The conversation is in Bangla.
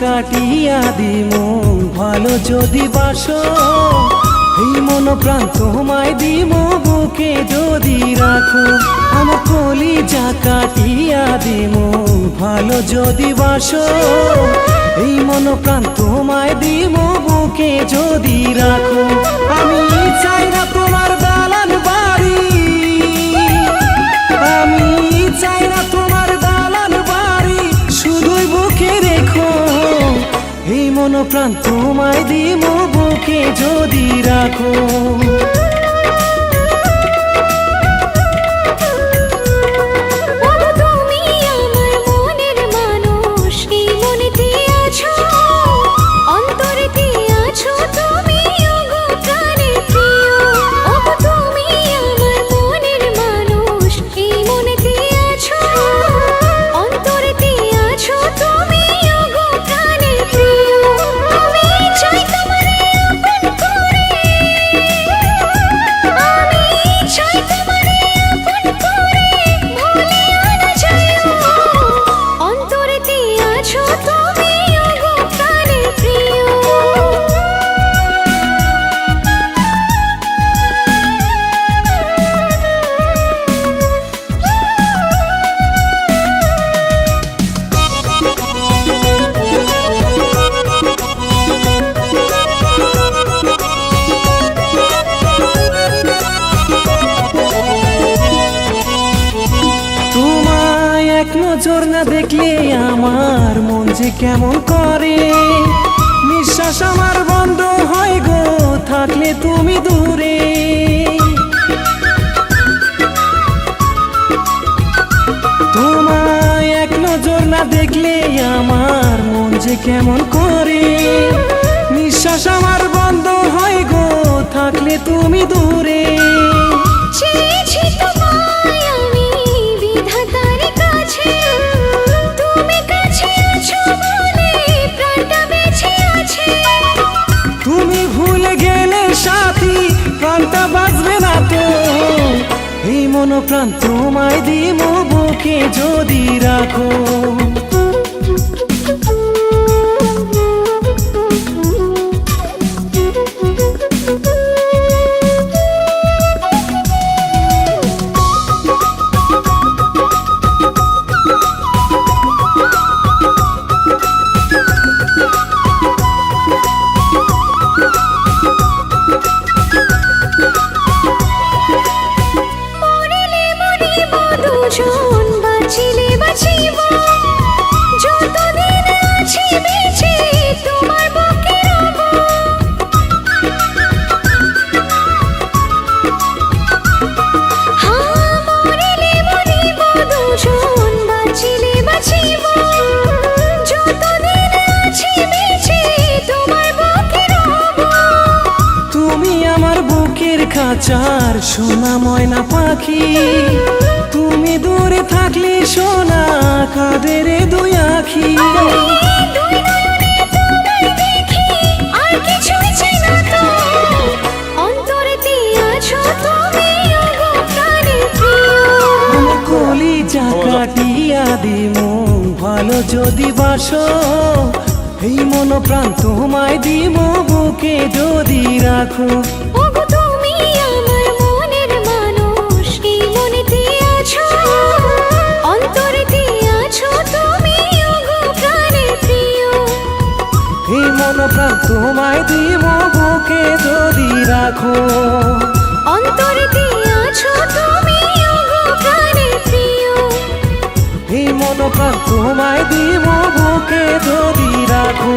কাটিয়া দিমু ভালো যদি বাসো, এই মন প্রাণ তোমায় দিমু বুকে যদি রাখো। আমার কলিজা কাটিয়া দিমু ভালো যদি বাসো, এই মন প্রাণ তোমায় দিমু বুকে যদি রাখো। আমি চাই না তোমার দালান বাড়ি, আমি চাই না তোমার দালান বাড়ি, শুধুই বুকে রেখো। এই মন প্রাণ তোমায় দিমু বুকে যদি রাখো। নজর না দেখলে আমার মন যে কেমন করে, নিঃশ্বাস আমার বন্ধ হয় গো থাকলে তুমি দূরে। তোমায় এক নজর না দেখলে আমার মন যে কেমন করে, নিঃশ্বাস আমার বন্ধ হয় গো থাকলে তুমি দূরে। তুমি ভুলে গেলে সাথী প্রাণটা বাঁচবে না তো, এই মন প্রাণ তোমায় দিমু বুকে যদি রাখো। খাঁচার সোনা ময়না পাখি, তুমি দূরে থাকলে সোনা কাঁদে রে দুই আখি। আমার কলিজা কাটিয়া দিমু ভালো যদি বাসো, এই মন প্রাণ তোমায় দিমু বুকে যদি রাখো। এই মন প্রাণ তোমায় দিমু বুকে যদি রাখো। অন্তরেতে আছো তুমি ওগো প্রাণের প্রিয়, এই মন প্রাণ তোমায় দিমু বুকে যদি রাখো।